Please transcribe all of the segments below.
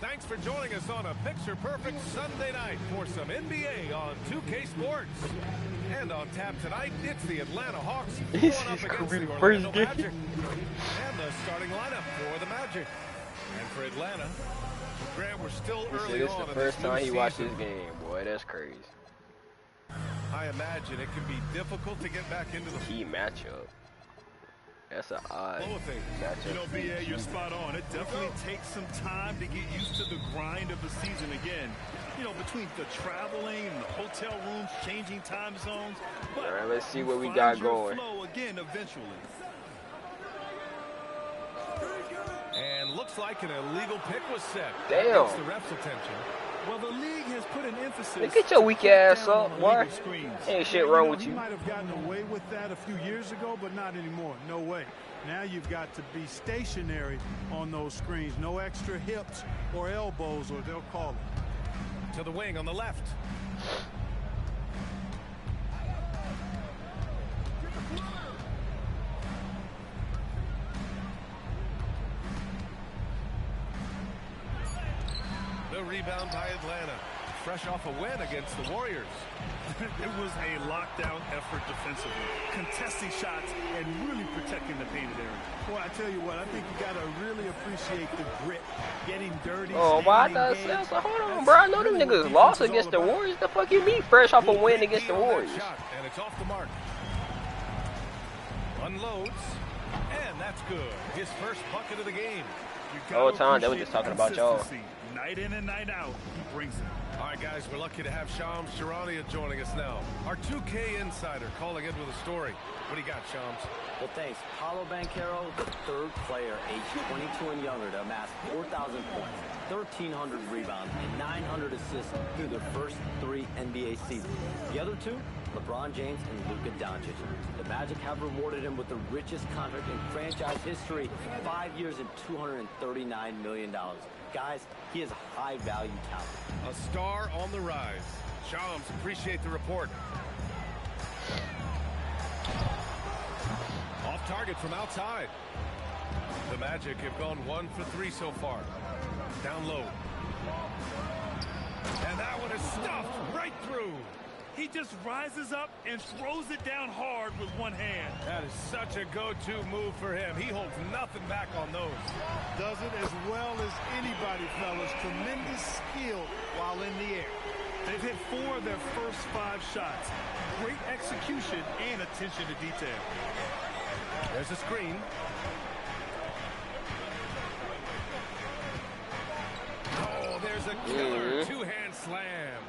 Thanks for joining us on a picture-perfect Sunday night for some NBA on 2K Sports. And on tap tonight, it's the Atlanta Hawks going up against the Orlando Magic. And the starting lineup for the Magic. And for Atlanta, Grant, we're still early on. This is the first time he watched this game, boy. That's crazy. I imagine it can be difficult to get back into the key matchup. That's an odd matchup. You know, BA, you're spot on. It definitely takes some time to get used to the grind of the season again. You know, between the traveling and the hotel rooms, changing time zones. But all right, let's see what we got going. Flow again eventually. And looks like an illegal pick was set. Damn. The ref's attention. Well, the league has put an emphasis. Look at your weak ass up, boy. Ain't shit wrong with you. You might have gotten away with that a few years ago, but not anymore. No way. Now you've got to be stationary on those screens. No extra hips or elbows, or they'll call it. To the wing on the left. The rebound by Atlanta. Fresh off a win against the Warriors. It was a lockdown effort defensively. Contesting shots and really protecting the painted area. Boy, I tell you what, I think you got to really appreciate the grit. Getting dirty. Oh, but I thought, so hold on, bro. I know them niggas lost against the Warriors. The fuck you mean fresh off a win against the Warriors? And it's off the mark. Unloads. And that's good. His first bucket of the game. The whole time they were just talking about y'all. Night in and night out, he brings it. All right, guys, we're lucky to have Shams Charania joining us now. Our 2K insider calling in with a story. What do you got, Shams? Well, thanks. Paolo Banchero, the third player aged 22 and younger to amass 4,000 points, 1,300 rebounds, and 900 assists through their first 3 NBA seasons. The other 2, LeBron James and Luka Doncic. The Magic have rewarded him with the richest contract in franchise history, 5 years and $239 million. Guys, he is a high-value talent. A star on the rise. Shams, appreciate the report. Off target from outside. The Magic have gone 1 for 3 so far. Down low. And that one is stuffed right through. He just rises up and throws it down hard with one hand. That is such a go-to move for him. He holds nothing back on those. Does it as well as anybody, fellas. Tremendous skill while in the air. They've hit 4 of their first 5 shots. Great execution and attention to detail. There's a screen. Oh, there's a killer two-hand slam.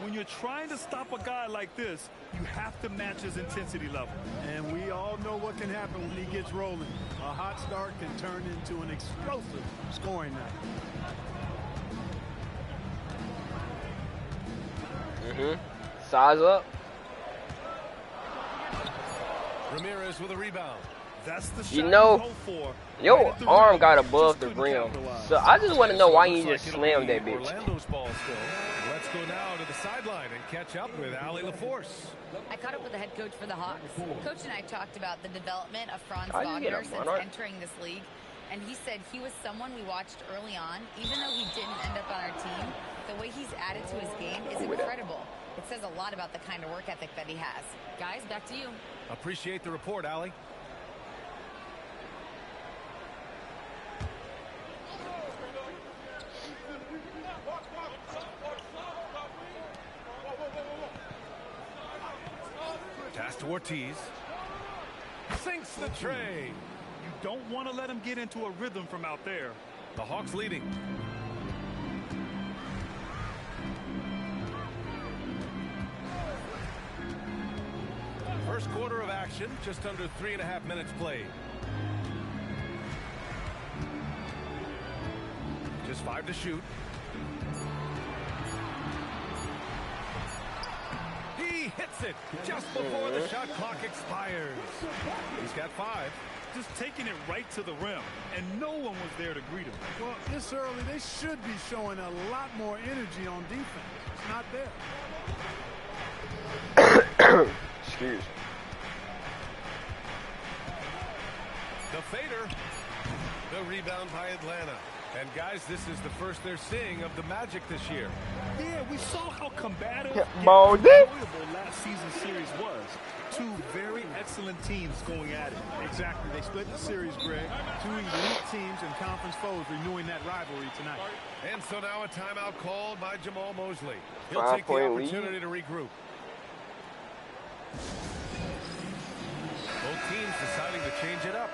When you're trying to stop a guy like this, you have to match his intensity level. And we all know what can happen when he gets rolling. A hot start can turn into an explosive scoring night. Size up. Ramirez with a rebound. That's the shot you know, for. Your arm got above the rim. So I just want to know why you just slammed that bitch. Orlando's ball still. Let's go now to the sideline and catch up with Allie LaForce. I caught up with the head coach for the Hawks. Coach and I talked about the development of Franz Wagner since entering this league. And he said he was someone we watched early on. Even though he didn't end up on our team, the way he's added to his game is incredible. It says a lot about the kind of work ethic that he has. Guys, back to you. Appreciate the report, Allie. Pass to Ortiz. Sinks the tray. You don't want to let him get into a rhythm from out there. The Hawks leading. First quarter of action, just under 3.5 minutes played. Just 5 to shoot. He hits it just before the shot clock expires. He's got 5. Just taking it right to the rim, and no one was there to greet him. Well, this early, they should be showing a lot more energy on defense. It's not there. Excuse me. The fader. The rebound by Atlanta. And guys, this is the first they're seeing of the Magic this year. Yeah, we saw how combative and enjoyable last season's series was. Two very excellent teams going at it. Exactly. They split the series, Greg. Two elite teams and conference foes renewing that rivalry tonight. And so now a timeout called by Jamal Mosley. He'll take the opportunity to regroup. Both teams deciding to change it up.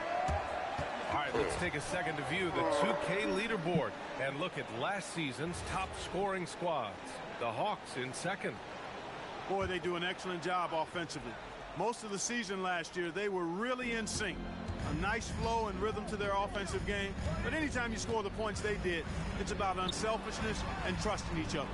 All right, let's take a second to view the 2K leaderboard and look at last season's top scoring squads. The Hawks in second. Boy, they do an excellent job offensively. Most of the season last year, they were really in sync. A nice flow and rhythm to their offensive game. But anytime you score the points they did, it's about unselfishness and trusting each other.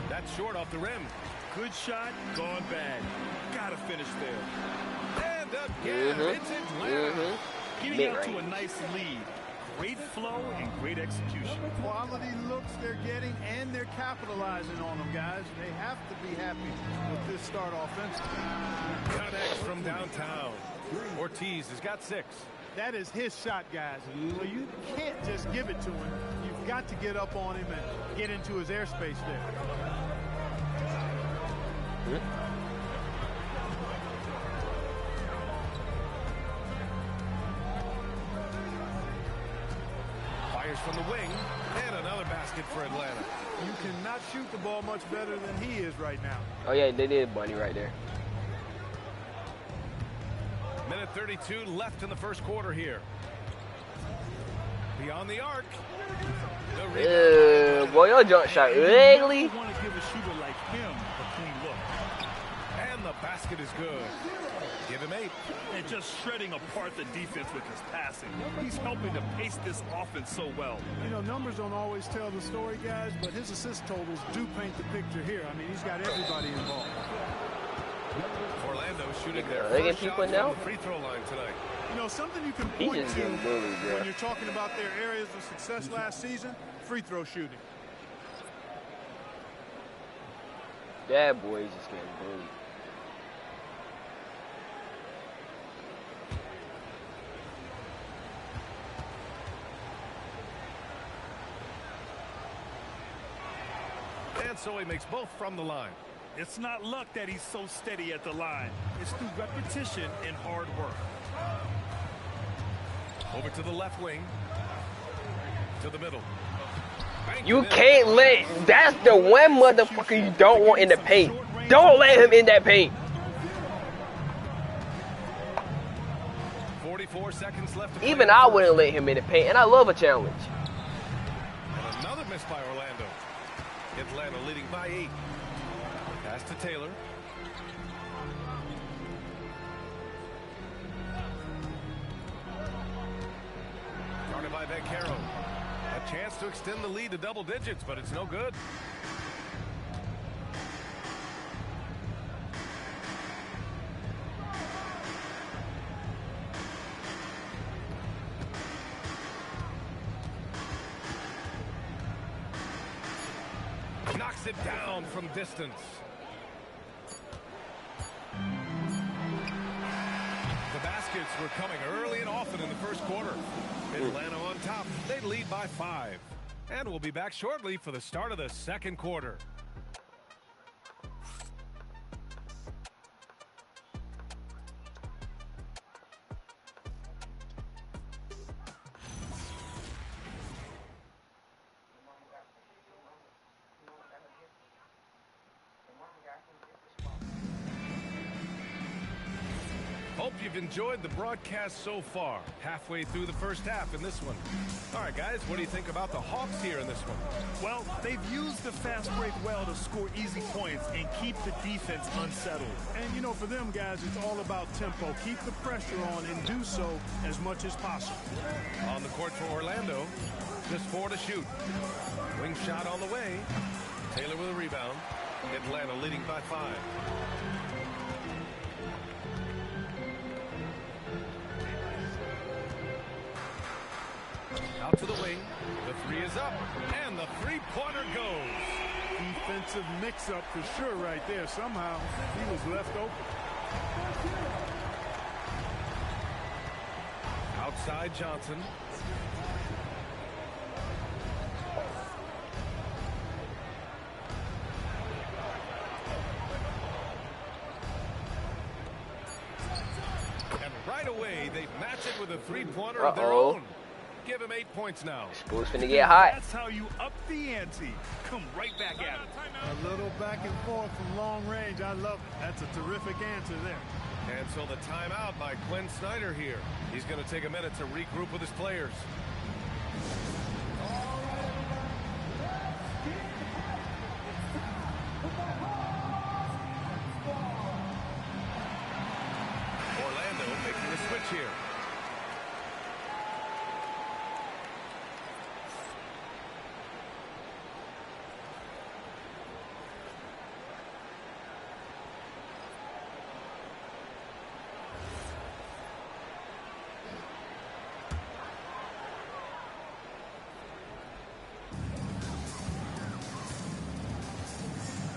That's short off the rim. Good shot, gone bad. Gotta finish there. And again, it's Atlanta. Getting out to a nice lead. Great flow and great execution. Quality looks they're getting, and they're capitalizing on them, guys. They have to be happy with this start offensively. Connects from downtown. Ortiz has got 6. That is his shot, guys. So you can't just give it to him. You've got to get up on him and get into his airspace there. Fires from the wing, and another basket for Atlanta. You cannot shoot the ball much better than he is right now. Oh, yeah, they did, Bunny, right there. Minute 32 left in the first quarter here. Beyond the arc. Boy, your jump shot ugly. You want to give a shooter like him a clean look. And the basket is good. Give him 8. And just shredding apart the defense with his passing. He's helping to pace this offense so well. You know, numbers don't always tell the story, guys, but his assist totals do paint the picture here. I mean, he's got everybody involved. Orlando shooting their first shot from the free throw line tonight. You know, something you can point to when you're talking about their areas of success last season, free throw shooting. That boy's just getting bullied. And so he makes both from the line. It's not luck that he's so steady at the line. It's through repetition and hard work. Over to the left wing. To the middle. You can't let... That's the one motherfucker you don't want in the paint. Don't let him in that paint. 44 seconds left. Even I wouldn't let him in the paint, and I love a challenge. And another miss by Orlando. Atlanta leading by 8. Pass to Taylor. Guarded by Banchero. A chance to extend the lead to double digits, but it's no good. Knocks it down from distance. The baskets were coming early and often in the first quarter. Atlanta on top. They lead by 5. And we'll be back shortly for the start of the second quarter. Hope you've enjoyed the broadcast so far. Halfway through the first half in this one. All right, guys, what do you think about the Hawks here in this one? Well, they've used the fast break well to score easy points and keep the defense unsettled. And, you know, for them, guys, it's all about tempo. Keep the pressure on and do so as much as possible. On the court for Orlando, just 4 to shoot. Wing shot on the way. Taylor with a rebound. Atlanta leading by 5. Out to the wing. The 3 is up. And the 3-pointer goes. Defensive mix-up for sure right there. Somehow he was left open. Outside Johnson. And right away, they match it with a three-pointer of their own. Give him 8 points now. Spool's finna get hot. That's how you up the ante. Come right back at it. A little back and forth from long range. I love it. That's a terrific answer there. And so the timeout by Quinn Snyder here. He's going to take a minute to regroup with his players. Orlando making the switch here.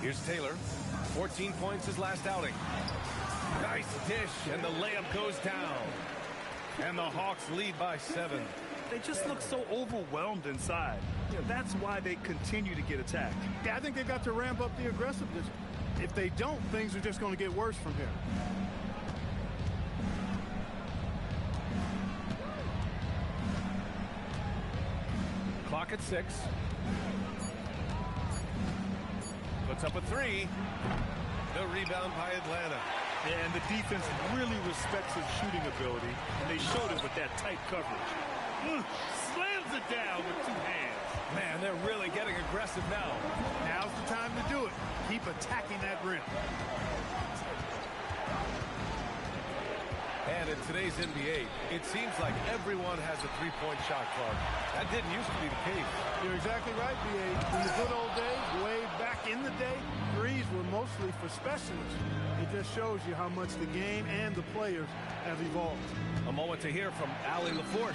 Here's Taylor. 14 points his last outing. Nice dish, and the layup goes down. And the Hawks lead by 7. They just look so overwhelmed inside. Yeah, that's why they continue to get attacked. Yeah, I think they've got to ramp up the aggressiveness. If they don't, things are just going to get worse from here. Clock at 6. Puts up a 3. The rebound by Atlanta. Yeah, and the defense really respects his shooting ability, and they showed it with that tight coverage. Slams it down with 2 hands. Man, they're really getting aggressive now. Now's the time to do it. Keep attacking that rim. And in today's NBA, it seems like everyone has a three-point shot clock. That didn't used to be the case. You're exactly right, B.A. In the good old days, way back in the day, threes were mostly for specialists. It just shows you how much the game and the players have evolved. A moment to hear from Allie LaForce.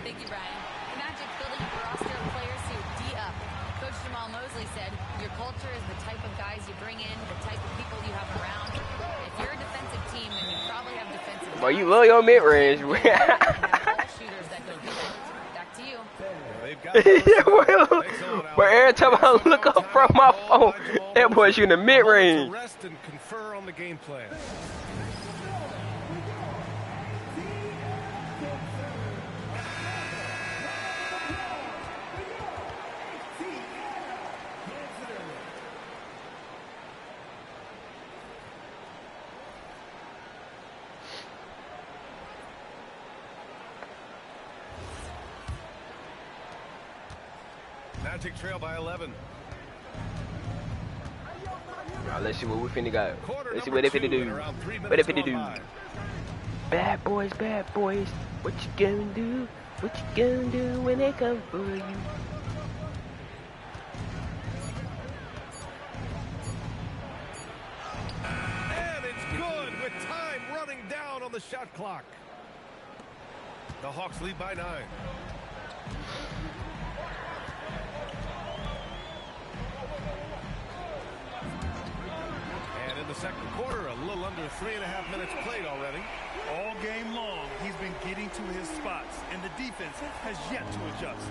Thank you, Brian. The Magic building up a roster of players who D-up. Coach Jamal Mosley said, your culture is the type of guys you bring in, the type of people you have around. If you're a defensive team, then you probably have defensive Boy, you love your mid-range. all shooters that go do that. Back to you. But every time I look up from my phone, that boy shooting the mid-range. Rest and confer on the game plan. Magic trail by 11. Now let's see what we finna go. Let's see what they finna do. What they finna do. Bad boys, what you gonna do? What you gonna do when they come for you? And it's good with time running down on the shot clock. The Hawks lead by 9. In the second quarter, a little under 3.5 minutes played already. All game long, he's been getting to his spots, and the defense has yet to adjust.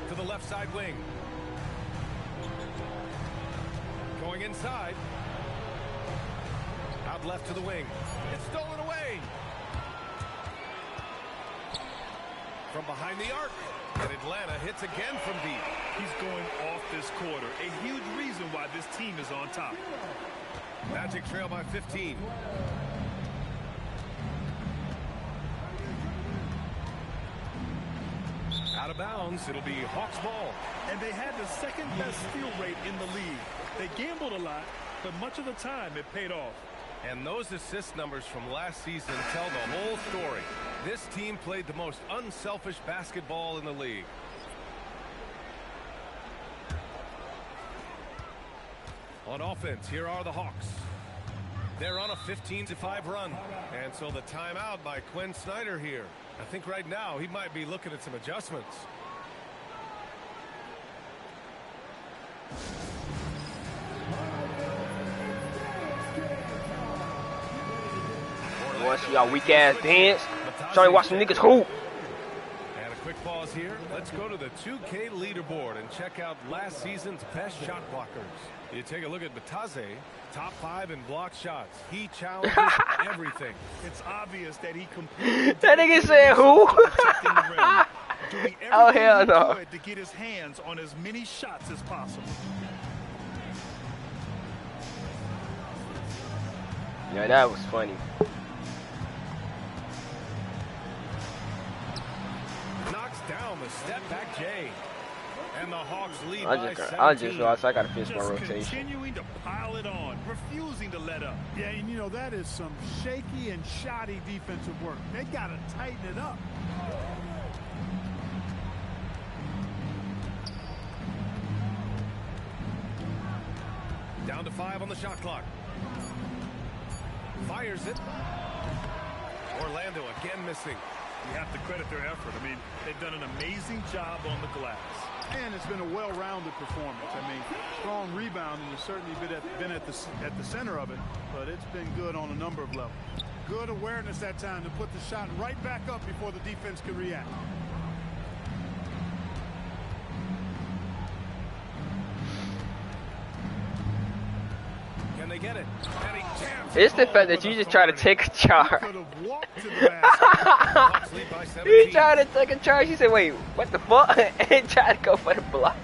To the left side wing. Going inside. Out left to the wing. It's stolen away. From behind the arc, and Atlanta hits again from deep. He's going off this quarter, a huge reason why this team is on top. Magic trail by 15. Out of bounds, it'll be Hawks ball. And they had the second best steal rate in the league. They gambled a lot, but much of the time it paid off. And those assist numbers from last season tell the whole story. This team played the most unselfish basketball in the league. On offense, here are the Hawks. They're on a 15-5 run. And so the timeout by Quinn Snyder here. I think right now he might be looking at some adjustments. You wanna see y'all weak ass dance? Trying to watch some niggas hoop. And a quick pause here. Let's go to the 2K leaderboard and check out last season's best shot blockers. You take a look at Bataze, top 5 in block shots. He challenges everything. It's obvious that he completely That nigga said who? Oh hell no. To get his hands on as many shots as possible. Yeah, that was funny. Knocks down the step back Jay. And the Hawks lead I just realized I gotta finish my rotation. Continuing to pile it on, refusing to let up. Yeah, and you know, that is some shaky and shoddy defensive work. They gotta tighten it up. Down to 5 on the shot clock. Fires it. Orlando again missing. You have to credit their effort. I mean, they've done an amazing job on the glass. And it's been a well-rounded performance. I mean, strong rebounding has certainly been at the center of it, but it's been good on a number of levels. Good awareness that time to put the shot right back up before the defense can react. Can they get it? And he jams It's the it fact that over you the just try to authority. take a charge. Could have walked to the basket. Hawks lead by You 17. tried to take a charge. He said, "Wait, what the fuck?" And tried to go for the block.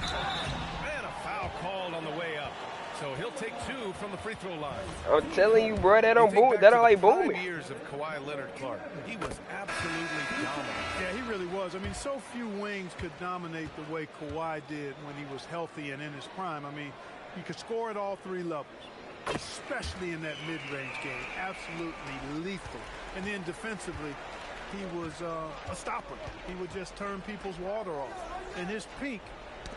And a foul called on the way up. So he'll take 2 from the free throw line. I'm telling you, bro, that don't You think boom. back That to don't the like 5 booming. years of Kawhi Leonard Clark. He was absolutely dominant. Yeah, he really was. I mean, so few wings could dominate the way Kawhi did when he was healthy and in his prime. I mean, he could score at all 3 levels, especially in that mid-range game. Absolutely lethal. And then defensively, he was a stopper. He would just turn people's water off. In his peak,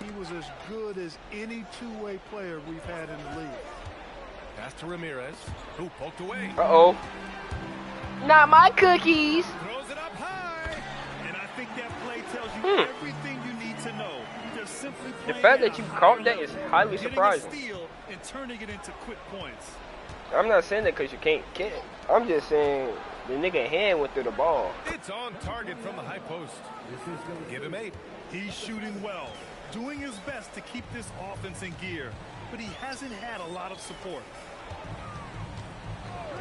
he was as good as any two-way player we've had in the league. Pass to Ramirez, who poked away. Uh-oh. Not my cookies. Throws it up high. And I think that play tells you everything you need to know. Just simply The playing fact at that you a caught higher that is level, highly getting a surprising. steal and turning it into quick points. I'm not saying that because you can't catch. I'm just saying the nigga hand went through the ball. It's on target from the high post. Give him 8. He's shooting well, doing his best to keep this offense in gear, but he hasn't had a lot of support.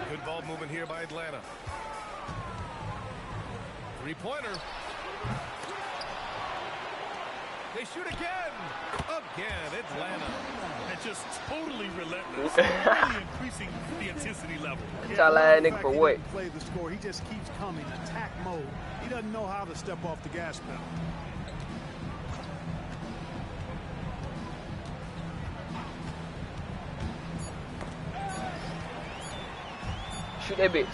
Good ball movement here by Atlanta. 3-pointer. They shoot again. Again, Atlanta. And just totally relentless, really increasing the intensity level. Tell that nigga for He what? doesn't play the score. He just keeps coming, attack mode. He doesn't know how to step off the gas pedal. Shoot that bitch.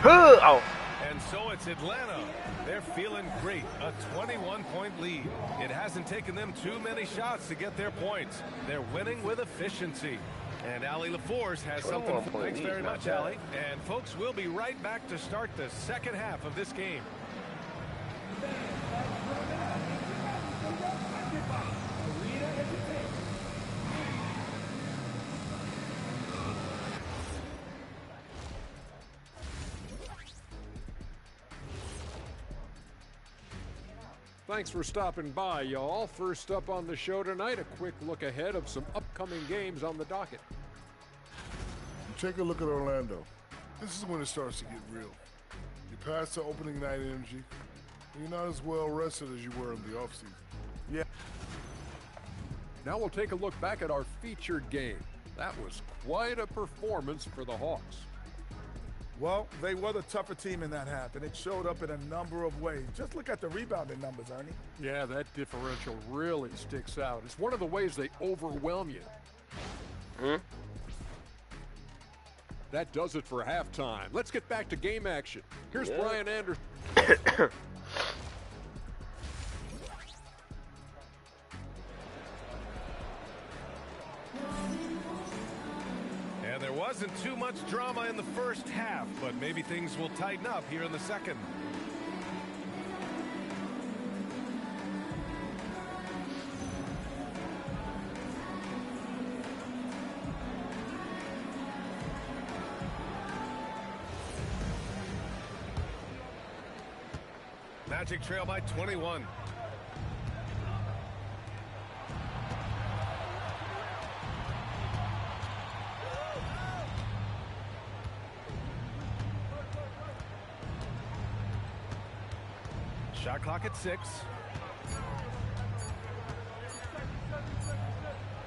Oh. And so it's Atlanta. They're feeling great. A 21-point lead. It hasn't taken them too many shots to get their points. They're winning with efficiency. And Allie LaForce has something. Thanks very much, Allie. And folks, we'll be right back to start the second half of this game. Thanks for stopping by, y'all. First up on the show tonight, a quick look ahead of some upcoming games on the docket. Take a look at Orlando. This is when it starts to get real. You pass the opening night energy, you're not as well rested as you were in the offseason. Yeah. Now we'll take a look back at our featured game. That was quite a performance for the Hawks. Well, they were the tougher team in that half, and it showed up in a number of ways. Just look at the rebounding numbers, Ernie. Yeah, that differential really sticks out. It's one of the ways they overwhelm you. That does it for halftime. Let's get back to game action. Here's Brian Anderson. there wasn't too much drama in the first half, but maybe things will tighten up here in the second. Magic trail by 21. Shot clock at 6.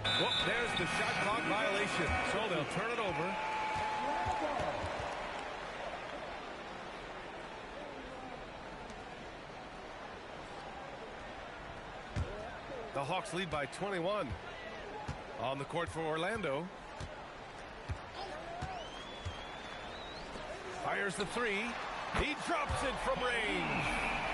Well, there's the shot clock violation, so they'll turn it over. The Hawks lead by 21. On the court for Orlando. Fires the 3. He drops it from range.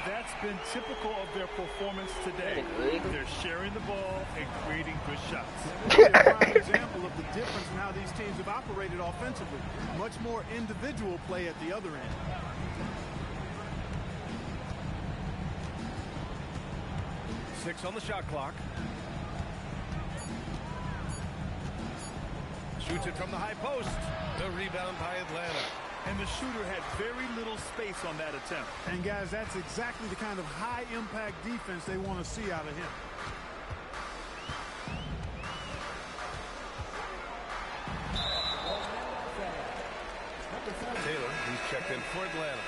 That's been typical of their performance today. They're sharing the ball and creating good shots. A prime example of the difference in how these teams have operated offensively. Much more individual play at the other end. Six on the shot clock. Shoots it from the high post. The rebound by Atlanta. And the shooter had very little space on that attempt. And guys, that's exactly the kind of high impact defense they want to see out of him. Taylor, who's checked in for Atlanta.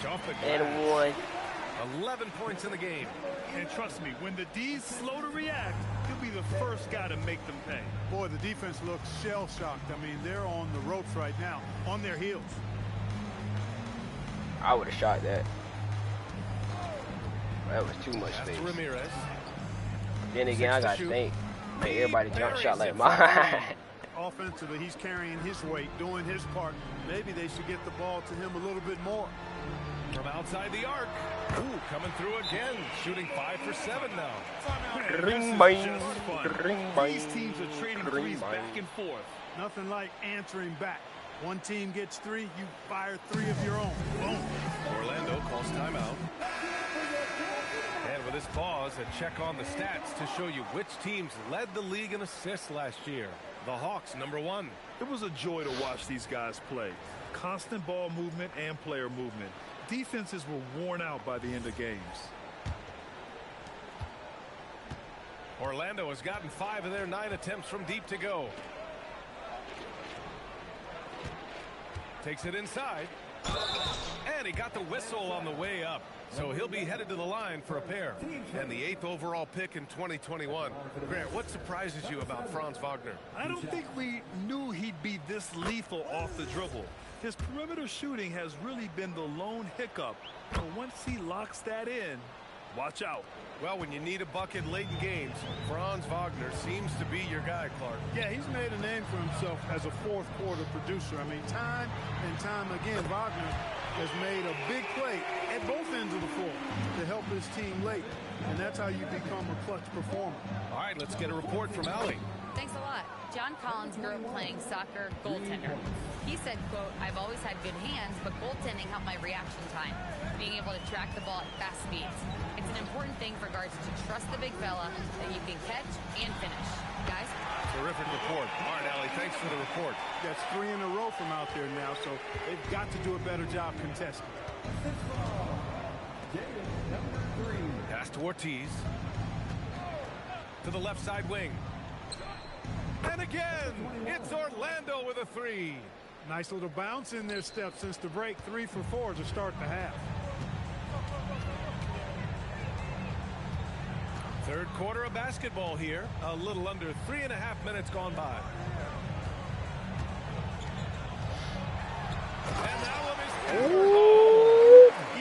Off the glass. And 1. 11 points in the game. And trust me, when the D's slow to react, he'll be the first guy to make them pay. Boy, the defense looks shell-shocked. I mean, they're on the ropes right now, on their heels. I would have shot that. That was too much That's space. Ramirez. Then again, I got to think. Make everybody jump shot like mine. Offensively, he's carrying his weight, doing his part. Maybe they should get the ball to him a little bit more. From outside the arc. Ooh, coming through again. Shooting 5 for 7 now. These teams are trading threes back and forth. Nothing like answering back. One team gets 3, you fire 3 of your own. Boom. Orlando calls timeout. And with this pause, a check on the stats to show you which teams led the league in assists last year. The Hawks, number 1. It was a joy to watch these guys play. Constant ball movement and player movement. Defenses were worn out by the end of games. Orlando has gotten 5 of their 9 attempts from deep to go. Takes it inside. And he got the whistle on the way up. So he'll be headed to the line for a pair. And the 8th overall pick in 2021. Grant, what surprises you about Franz Wagner? I don't think we knew he'd be this lethal off the dribble. His perimeter shooting has really been the lone hiccup. But once he locks that in, watch out. Well, when you need a bucket late in games, Franz Wagner seems to be your guy, Clark. Yeah, he's made a name for himself as a fourth quarter producer. I mean, time and time again, Wagner has made a big play at both ends of the floor to help his team late. And that's how you become a clutch performer. All right, let's get a report from Allie. Thanks a lot. John Collins grew up playing soccer goaltender. He said, quote, "I've always had good hands, but goaltending helped my reaction time, being able to track the ball at fast speeds. It's an important thing for guards to trust the big fella that you can catch and finish." Guys? Terrific report. All right, Allie, thanks for the report. That's 3 in a row from out there now, so they've got to do a better job contesting. Pass to Ortiz. To the left side wing. And again, it's Orlando with a 3. Nice little bounce in their step since the break. 3 for 4 to start the half. Third quarter of basketball here. A little under 3.5 minutes gone by. And that one is...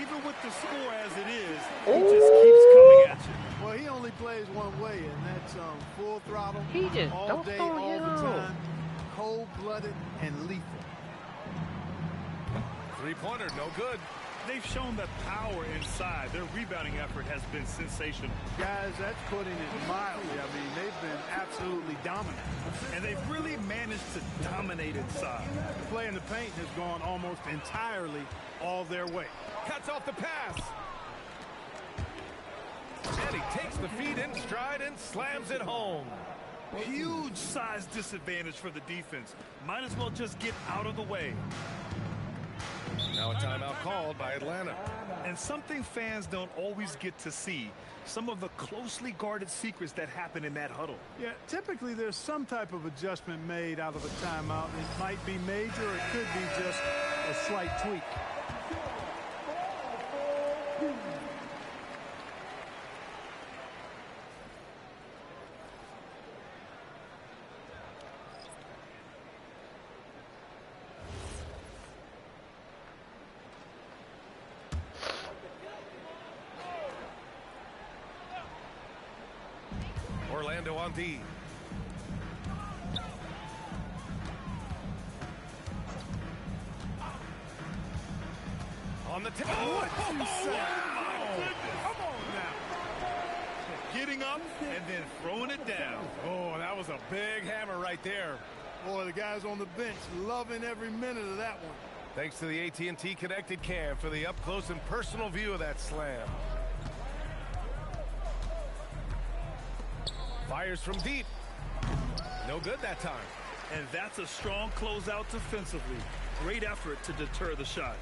Even with the score as it is, he just keeps coming at you. Well, he only plays one way, and that's full throttle. He just all day, all the time, cold-blooded and lethal. Three-pointer, no good. They've shown that power inside. Their rebounding effort has been sensational. Guys, that's putting it mildly. I mean, they've been absolutely dominant. And they've really managed to dominate inside. The play in the paint has gone almost entirely all their way. Cuts off the pass. And he takes the feed in stride and slams it home. Huge size disadvantage for the defense. Might as well just get out of the way. Now a timeout called by Atlanta. And something fans don't always get to see, some of the closely guarded secrets that happen in that huddle. Yeah, typically there's some type of adjustment made out of a timeout. It might be major, or it could be just a slight tweak. Orlando on D. On the tip. What you say? Oh, come on now. Getting up and then throwing it down. Oh, that was a big hammer right there. Boy, the guys on the bench loving every minute of that one. Thanks to the AT&T Connected Cam for the up-close and personal view of that slam. Fires from deep. No good that time. And that's a strong closeout defensively. Great effort to deter the shot.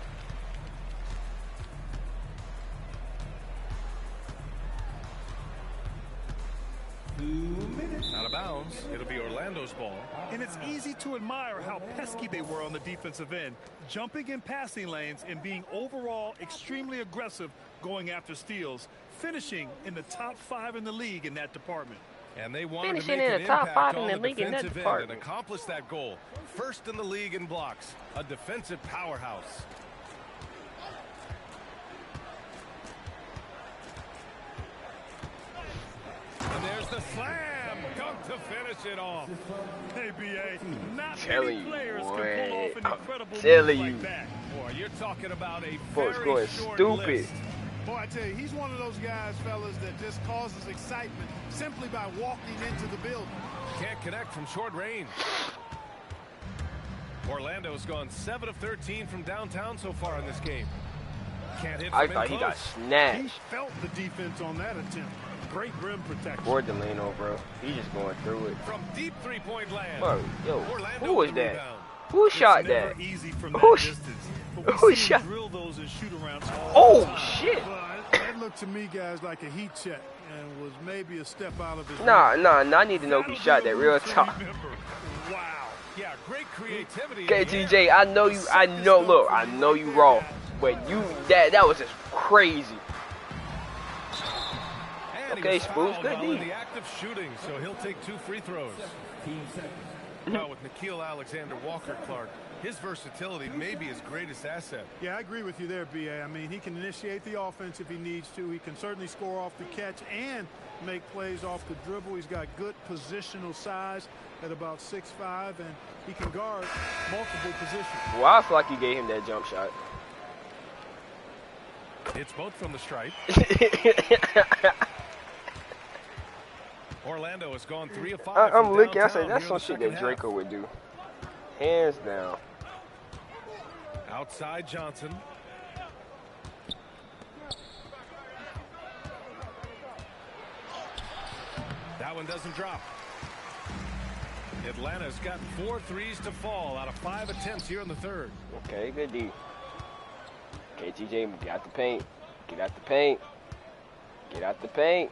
Out of bounds. It'll be Orlando's ball. And it's easy to admire how pesky they were on the defensive end, jumping in passing lanes and being overall extremely aggressive going after steals, finishing in the top 5 in the league in that department. And they wanted Finishing to make in an the top impact 5 on in the the league in that defensive end and department. accomplish that goal. First in the league in blocks. A defensive powerhouse. And there's the slam. Dunk to finish it off. Hey, B.A., not Telling many you, players boy. can pull off an I'm incredible telling move you. like that. Boy, you're talking about a Boy's very going short stupid. list. Boy, I tell you, he's one of those guys, fellas, that just causes excitement simply by walking into the building. Can't connect from short range. Orlando's gone 7 of 13 from downtown so far in this game. Can't hit from I in thought he got close. He snatched. felt the defense on that attempt. Great rim protection. Board Delano, bro. He just going through it. From deep three-point land. Bro, yo, Orlando who was with the that? rebound. Who shot It's that? never easy from that Who distance. But who we see him shot? drill those and shoot around all the Oh, time. shit. Well, that looked to me, guys, like a heat check and was maybe a step out of his Nah, I need to know who shot that real talk. Wow. Yeah, great creativity. KTJ, I know you wrong, but that was just crazy. Okay, Spoons, good in D. the act of shooting, so he'll take 2 free throws. Now with Nickeil Alexander Walker-Clark, his versatility may be his greatest asset. Yeah, I agree with you there, B.A. I mean, he can initiate the offense if he needs to. He can certainly score off the catch and make plays off the dribble. He's got good positional size at about 6'5", and he can guard multiple positions. Well, I feel like you gave him that jump shot. It's both from the stripe. Orlando has gone 3 of 5. I'm looking. I said downtown that's here some in the shit second that half. Draco would do. Hands down. Outside Johnson. That one doesn't drop. Atlanta's got 4 threes to fall out of 5 attempts here in the third. Okay, good D. KTJ, get out the paint. Get out the paint. Get out the paint.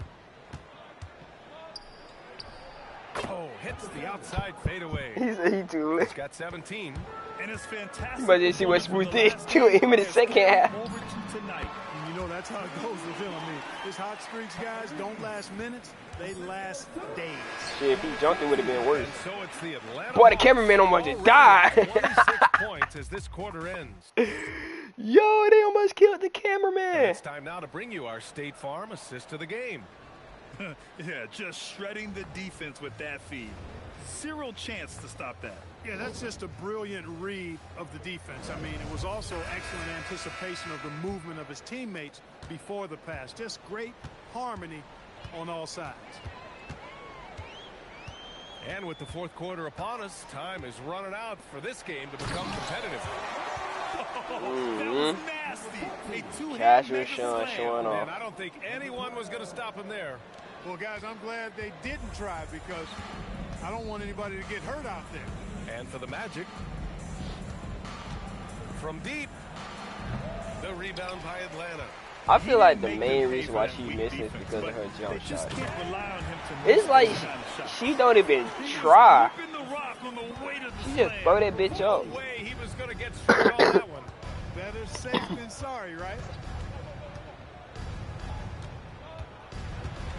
Oh, hits the outside fadeaway. He said he too lit. He's got 17. And it's fantastic. You might just see what Smooth did to him in the second half. Over to tonight. And you know that's how it goes with him. I mean, his hot streaks, guys, don't last minutes. They last days. Shit, if he jumped, it would have been worse. And so it's the Atlanta Boy, the cameraman almost just died. 26 points as this quarter ends. Yo, they almost killed the And cameraman. it's time now to bring you our State Farm assist to the game. Yeah, just shredding the defense with that feed. Zero chance to stop that. Yeah, that's just a brilliant read of the defense. I mean, it was also excellent anticipation of the movement of his teammates before the pass. Just great harmony on all sides. And with the fourth quarter upon us, time is running out for this game to become competitive. That was nasty. Casual showing off. And I don't think anyone was going to stop him there. Well, guys, I'm glad they didn't try because I don't want anybody to get hurt out there. And for the Magic, from deep, the rebound by Atlanta. I feel like the main reason why she missing is because of her jump shot. It's like she don't even try. She just throw that bitch up. He was going to get straight on that one. Better safe than sorry, right?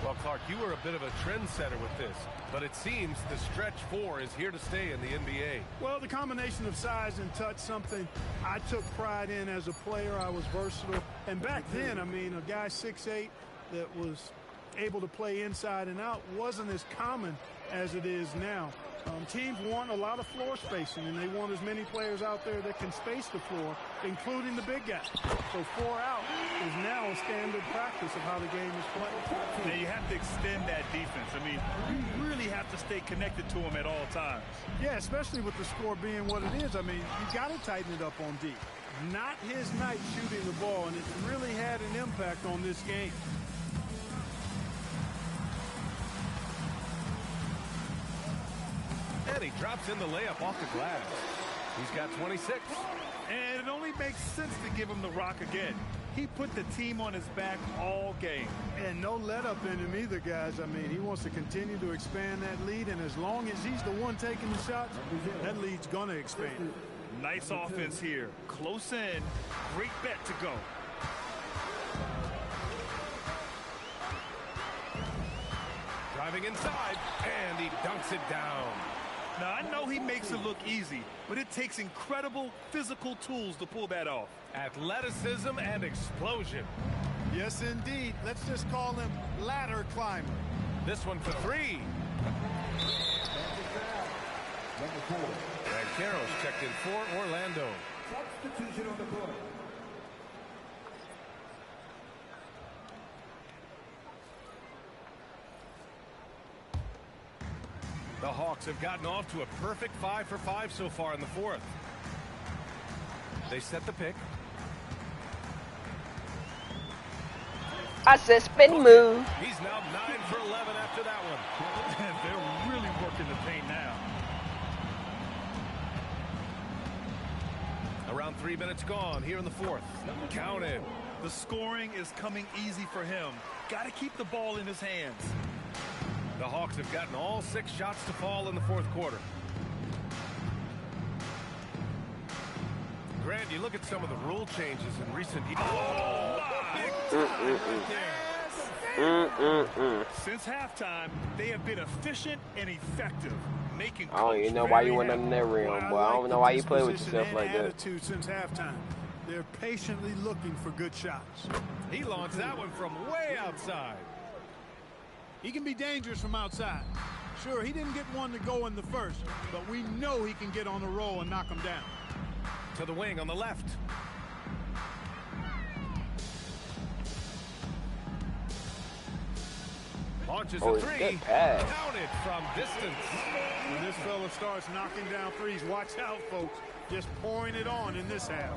Well, Clark, you were a bit of a trendsetter with this, but it seems the stretch four is here to stay in the NBA. Well, the combination of size and touch, something I took pride in as a player. I was versatile. And back then, I mean, a guy 6'8" that was able to play inside and out wasn't as common as it is now. Teams want a lot of floor spacing, and they want as many players out there that can space the floor, including the big guys. So 4 out is now a standard practice of how the game is played. Now you have to extend that defense. I mean, you really have to stay connected to them at all times. Yeah, especially with the score being what it is. I mean, you got to tighten it up on D. Not his night shooting the ball, and it's really had an impact on this game. And he drops in the layup off the glass. He's got 26. And it only makes sense to give him the rock again. He put the team on his back all game. And no let up in him either, guys. I mean, he wants to continue to expand that lead, and as long as he's the one taking the shots, that lead's going to expand. Nice offense here. Close in. Great bet to go. Driving inside, and he dunks it down. Now, I know he makes it look easy, but it takes incredible physical tools to pull that off. Athleticism and explosion. Yes, indeed. Let's just call him ladder climber. This one for 3. And Carroll's checked in for Orlando. Substitution on the court. The Hawks have gotten off to a perfect 5 for 5 so far in the fourth. They set the pick. I said spin move. He's now 9 for 11 after that one. They're really working the paint now. Around 3 minutes gone here in the fourth. Count it. The scoring is coming easy for him. Got to keep the ball in his hands. The Hawks have gotten all 6 shots to fall in the fourth quarter. Grant, you look at some of the rule changes in recent years. Since halftime, they have been efficient and effective, making. I don't even know why you went in that rim, boy. I don't know why you play with yourself like that. Attitude since halftime. They're patiently looking for good shots. He launched that one from way outside. He can be dangerous from outside. Sure, he didn't get one to go in the first, but we know he can get on the roll and knock him down. To the wing on the left. Launches a 3. Counted from distance. When this fella starts knocking down threes, watch out, folks. Just pouring it on in this half.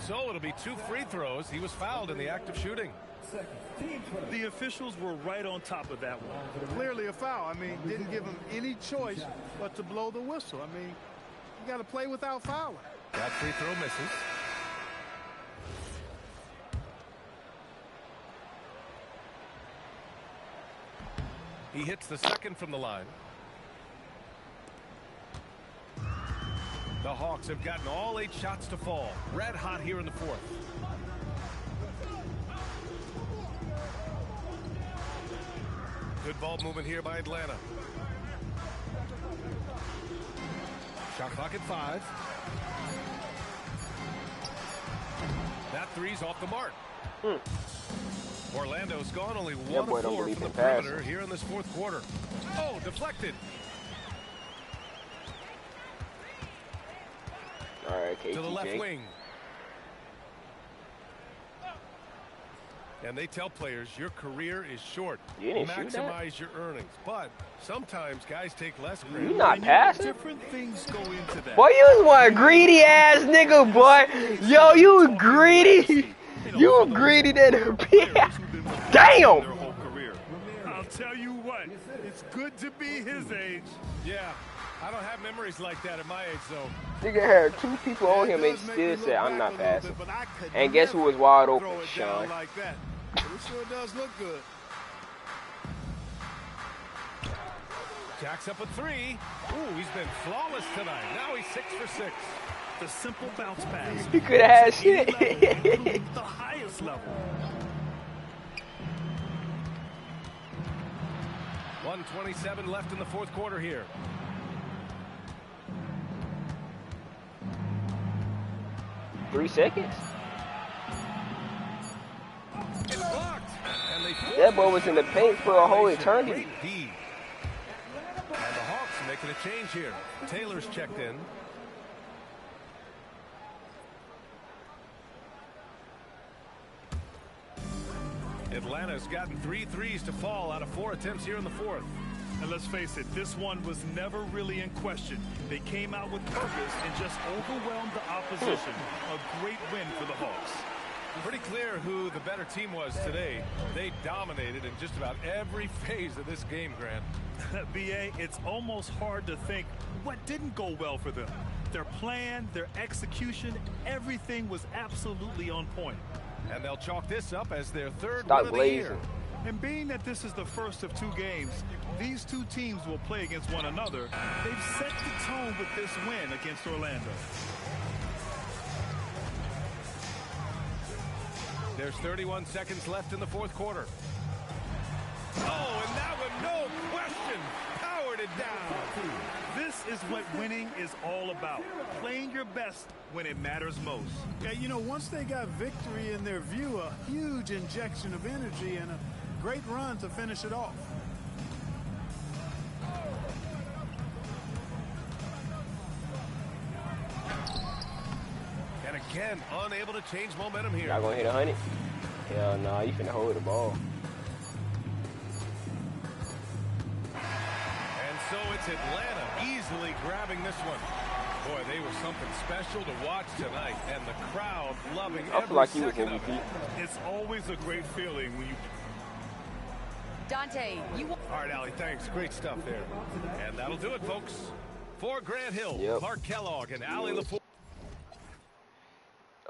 So it'll be 2 free throws. He was fouled in the act of shooting. The officials were right on top of that one. Clearly a foul. I mean, didn't give him any choice but to blow the whistle. I mean, you got to play without fouling. That free throw misses. He hits the second from the line. The Hawks have gotten all 8 shots to fall. Red hot here in the fourth. Good ball movement here by Atlanta. Shot clock at 5. That three's off the mark. Orlando's gone only 1 of 4 from the perimeter here in this fourth quarter. Oh, deflected. All right, KTJ. To the left wing. And they tell players your career is short. You didn't maximize your earnings. But sometimes guys take less credit. You not passing? Different things go into that. Boy, you was one greedy ass nigga, boy. Yo, you was greedy. You were greedy than a bitch. Damn. I'll tell you what, it's good to be his age. Yeah, I don't have memories like that at my age, though. Nigga had 2 people on him and still said, I'm not passing. And guess who was wide open? Sean. Like that. It sure does look good. Jacks up a 3. Ooh, he's been flawless tonight. Now he's 6 for 6. The simple bounce pass. He could have had shit. The highest level. 1:27 left in the fourth quarter here. Three seconds? It's blocked. And they That boy was in the paint for a whole eternity. And the Hawks making a change here. Taylor's checked in. Atlanta's gotten 3 threes to fall out of 4 attempts here in the fourth. And let's face it, this one was never really in question. They came out with purpose and just overwhelmed the opposition. A great win for the Hawks. Pretty clear who the better team was today. They dominated in just about every phase of this game, Grant. BA, it's almost hard to think what didn't go well for them. Their plan, their execution, everything was absolutely on point. And they'll chalk this up as their third Stop win of the year. blazing. And being that this is the first of 2 games, these 2 teams will play against one another. They've set the tone with this win against Orlando. There's 31 seconds left in the fourth quarter. Oh, and that one, no question, powered it down. This is what winning is all about. Playing your best when it matters most. Yeah, you know, once they got victory in their view, a huge injection of energy and a great run to finish it off. And again, unable to change momentum here. Not gonna hit 100? Hell nah, you finna hold the ball. And so it's Atlanta easily grabbing this one. Boy, they were something special to watch tonight, and the crowd loving I feel every like he was second of MVP. it. It's always a great feeling when you... Dante, you... All right, Allie, thanks. Great stuff there. And that'll do it, folks. For Grant Hill, Yep. Clark Kellogg, and Allie LaFour.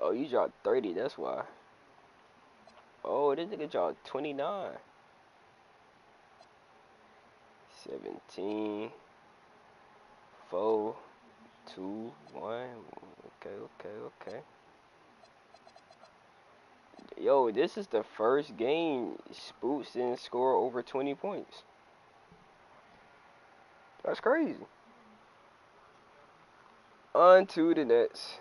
Oh, you dropped 30, that's why. Oh, this nigga dropped 29. 17. 4, 2, 1. Okay. Yo, this is the first game Spooks didn't score over 20 points. That's crazy. On to the Nets.